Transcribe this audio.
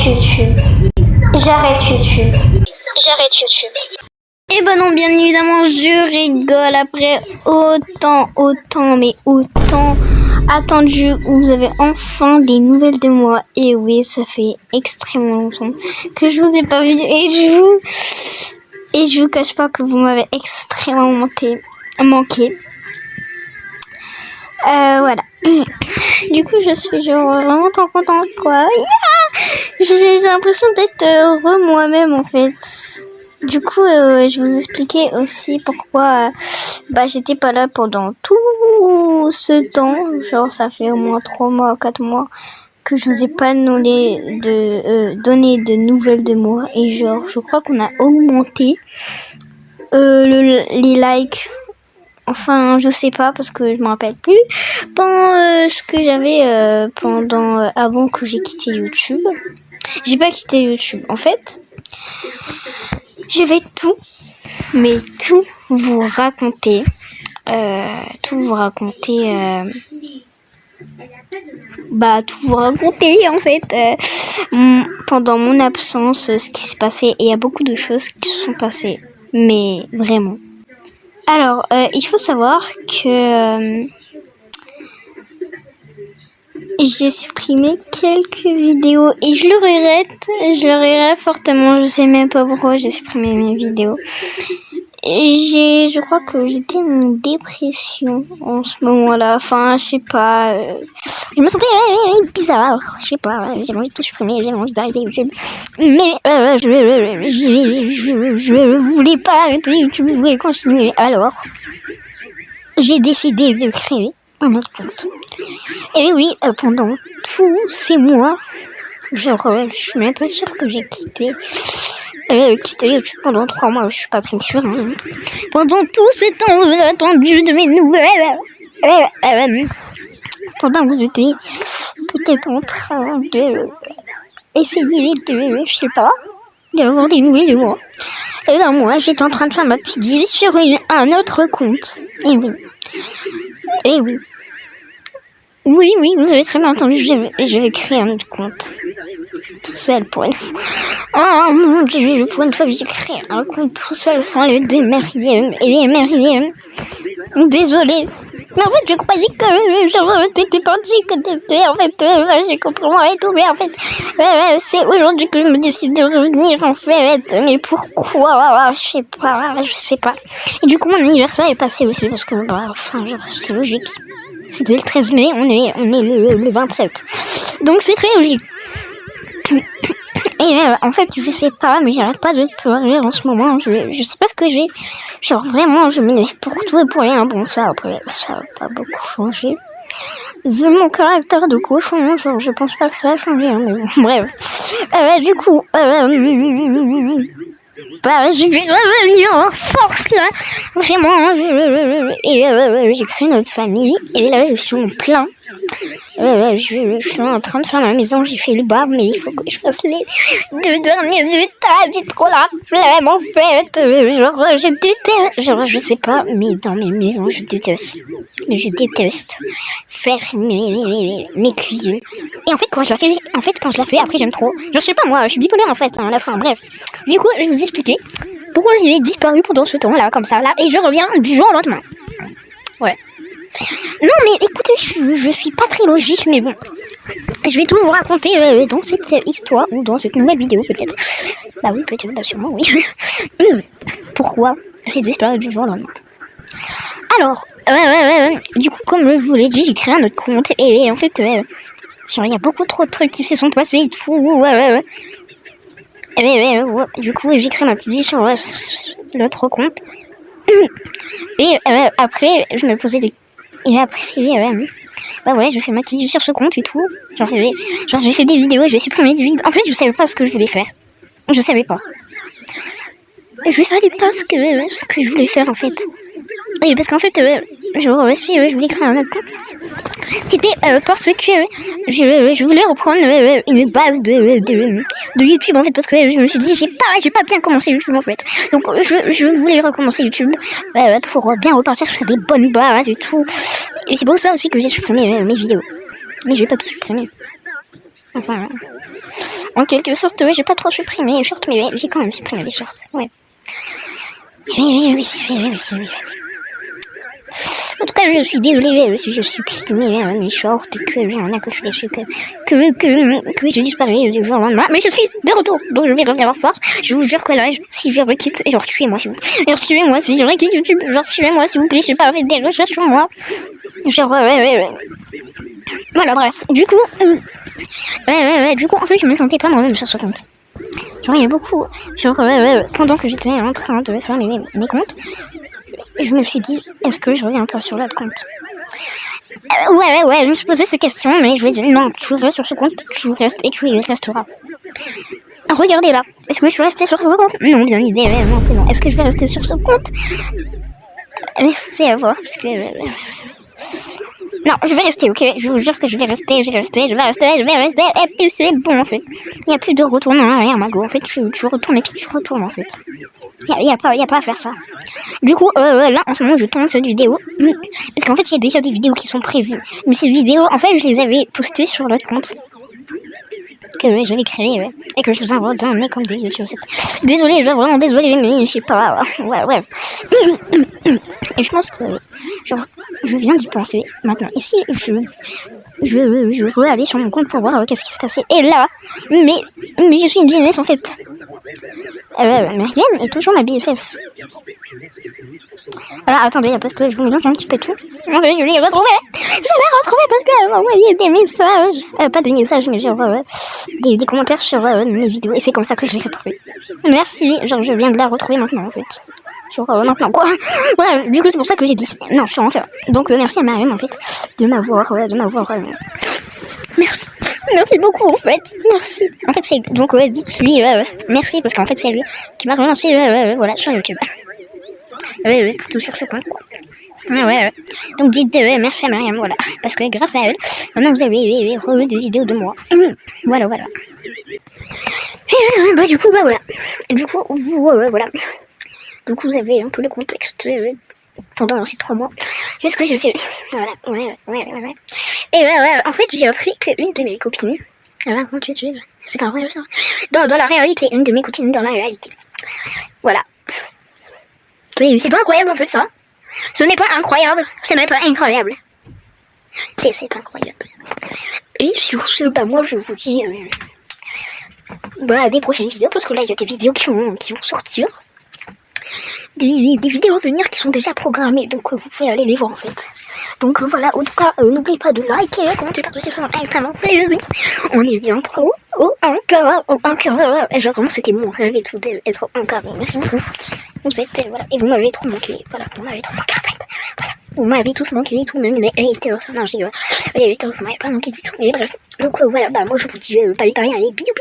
YouTube. J'arrête YouTube. J'arrête YouTube. Et ben non, bien évidemment, je rigole après autant attendu. Vous avez enfin des nouvelles de moi. Et oui, ça fait extrêmement longtemps que je vous ai pas vu. Et je vous cache pas que vous m'avez extrêmement manqué. Voilà. Du coup, je suis genre vraiment trop contente, quoi. Yeah, j'ai l'impression d'être moi-même, en fait. Du coup, je vous expliquais aussi pourquoi j'étais pas là pendant tout ce temps. Genre, ça fait au moins 3 mois, 4 mois que je vous ai pas donné de nouvelles de moi. Et genre, je crois qu'on a augmenté les likes. Enfin, je sais pas parce que je me rappelle plus. Ce que j'avais avant que j'ai quitté YouTube. J'ai pas quitté YouTube. En fait, je vais tout vous raconter. Tout vous raconter en fait pendant mon absence, ce qui s'est passé. Et il y a beaucoup de choses qui se sont passées. Mais vraiment. Alors, il faut savoir que j'ai supprimé quelques vidéos et je le regrette fortement. Je sais même pas pourquoi j'ai supprimé mes vidéos. Je crois que j'étais en dépression en ce moment-là. Enfin, je sais pas. Je me sentais bizarre. Je sais pas. J'ai envie de tout supprimer. J'ai envie d'arrêter YouTube. Mais je voulais pas arrêter YouTube. Je voulais continuer. Alors, j'ai décidé de créer un autre compte. Et oui, pendant tous ces mois, je suis même pas sûre que j'ai quitté YouTube pendant 3 mois, je suis pas très sûre. Hein. Pendant tout ce temps, j'ai attendu de mes nouvelles. Pendant que vous étiez peut-être en train de essayer de, je sais pas, d'avoir des nouvelles de moi. Et ben moi, j'étais en train de faire ma petite vie sur un autre compte. Et oui. Oui, vous avez très bien entendu, je vais créer un autre compte. Tout seul pour une fois. Oh mon Dieu, pour une fois que j'ai créé un compte tout seul sans les démerdier. Désolée. Mais en fait, je croyais que t'étais parti, que t'étais en fait j'ai compris moi et tout. Mais en fait, c'est aujourd'hui que je me décide de revenir en fait. Mais pourquoi? Je sais pas. Et du coup, mon anniversaire est passé aussi parce que, c'est logique. C'était le 13 mai, on est le 27. Donc c'est très logique. Et en fait, je sais pas, mais j'arrête pas de pleurer en ce moment. Je sais pas ce que j'ai. Genre vraiment, je m'énerve pour tout et pour rien. Bon, ça après, ça a pas beaucoup changé. Vu mon caractère de cochon, genre, je pense pas que ça va changer. Hein, mais bon, bref. Du coup, je vais revenir en force là, vraiment. J'ai créé notre famille et là je suis en plein. Je suis en train de faire ma maison, j'ai fait le bar, mais il faut que je fasse les 2 derniers étages. J'ai trop la flemme en fait. Je déteste, je sais pas, mais dans mes maisons je déteste faire mes cuisines. Et en fait quand je la fais, après j'aime trop. Genre je sais pas moi, je suis bipolaire en fait à la fin. Bref, du coup je vais vous expliquer pourquoi j'ai disparu pendant ce temps là comme ça là, et je reviens du jour au lendemain. Ouais. Non mais écoutez, je suis pas très logique, mais bon, je vais tout vous raconter dans cette histoire ou dans cette nouvelle vidéo peut-être. Bah oui, peut-être, sûrement oui. Pourquoi j'ai disparu du jour au lendemain? Alors, du coup comme je vous l'ai dit, j'ai créé un autre compte et en fait, genre il y a beaucoup trop de trucs qui se sont passés et tout. Du coup j'ai créé ma petite vie sur l'autre compte. Et après je me posais des... Et après, je fais ma petite vie sur ce compte et tout. Genre j'ai fait des vidéos, j'ai supprimé des vidéos. En fait, je savais pas ce que je voulais faire. Je savais pas ce que je voulais faire en fait. Et parce qu'en fait, je voulais créer un autre compte. C'était parce que je voulais reprendre une base de YouTube en fait, parce que je me suis dit j'ai pas bien commencé YouTube en fait. Donc je voulais recommencer YouTube pour bien repartir sur des bonnes bases et tout. Et c'est pour ça aussi que j'ai supprimé mes vidéos. Mais je vais pas tout supprimer. Enfin, En quelque sorte, ouais, j'ai pas trop supprimé les shorts, mais ouais, j'ai quand même supprimé les shorts, ouais. Oui. En tout cas, je suis désolée si je supprime mes shorts et que j'en ai que je suis déçue que j'ai disparu du jour au lendemain. Mais je suis de retour, donc je vais revenir en force. Je vous jure que là, si je requitte, genre tuez-moi s'il vous plaît. Genre tuez-moi si je requitte YouTube, genre tuez-moi s'il vous plaît. Je sais pas, faites des recherches sur moi. Genre ouais. Voilà, bref. Du coup, du coup, en fait, je me sentais pas moi-même sur ce compte. Genre, il y a beaucoup. Genre, pendant que j'étais en train de faire mes comptes, je me suis dit, est-ce que je reviens pas sur l'autre compte? Ouais, je me suis posé ces questions, mais je lui ai dit, non, tu restes sur ce compte, tu restes et tu y resteras. Regardez là, est-ce que je suis restée sur ce compte? Non, bien idée, non. Est-ce que je vais rester sur ce compte? C'est à voir, parce que... Non, je vais rester, ok? Je vous jure que je vais rester, et puis c'est bon, en fait. Il n'y a plus de retourner en arrière, Mago. En fait, tu retournes et puis tu retournes, en fait. Il y a pas à faire ça. Du coup, là, en ce moment, je tourne cette vidéo. Parce qu'en fait, il y a déjà des vidéos qui sont prévues. Mais ces vidéos, en fait, je les avais postées sur l'autre compte. Que j'avais créé, et que je vous envoie dans mes comptes de chaussettes. Désolée, vraiment désolée, mais je sais pas. Ouais. Et je pense que, genre, je viens d'y penser maintenant. Et si je veux aller sur mon compte pour voir qu'est-ce qui se passait. Et là, mais je suis une jeunesse en fait. Marianne est toujours ma BFF. Alors attendez, parce que je vous mélange un petit peu tout. En fait, je l'ai retrouvé parce qu'elle m'a envoyé des messages. Pas des messages, mais genre des commentaires sur mes vidéos. Et c'est comme ça que je l'ai retrouvé. Merci, genre je viens de la retrouver maintenant en fait. Genre maintenant quoi. Ouais, du coup c'est pour ça que j'ai dit non, je suis en enfer. Donc merci à Marianne en fait de m'avoir merci beaucoup en fait. Merci. En fait c'est donc dites-lui merci parce qu'en fait c'est lui qui m'a relancé voilà sur YouTube. Plutôt sur ce compte quoi. Ouais. Donc dites merci à Marianne, voilà. Parce que grâce à elle, maintenant vous avez revu des vidéos de moi. Voilà. Et du coup voilà. Du coup voilà. Donc vous avez un peu le contexte pendant ces 3 mois. Qu'est-ce que j'ai fait? Voilà, ouais. Et en fait, j'ai appris qu'une de mes copines... Alors, c'est incroyable ça. Dans la réalité, une de mes copines dans la réalité. Voilà. C'est pas incroyable en fait ça. Ce n'est pas incroyable. Ce n'est pas incroyable. C'est incroyable. Et sur ce, moi je vous dis... à des prochaines vidéos, parce que là il y a des vidéos qui vont sortir. Des vidéos à venir qui sont déjà programmées, donc vous pouvez aller les voir en fait. Donc voilà, en tout cas, n'oubliez pas de liker, commenter, partager, ça fait extrêmement plaisir. On est bien trop encore. Et genre vraiment c'était mon rêve et tout d'être encore. Merci beaucoup. Vous êtes, voilà, et vous m'avez trop manqué. Voilà, vous m'avez trop manqué en fait. Voilà, vous m'avez tous manqué et tout, même les haters. Non, je rigole. Les haters, vous m'avez pas manqué du tout. Et bref, donc voilà, moi je vous dis, bye, allez, bisous.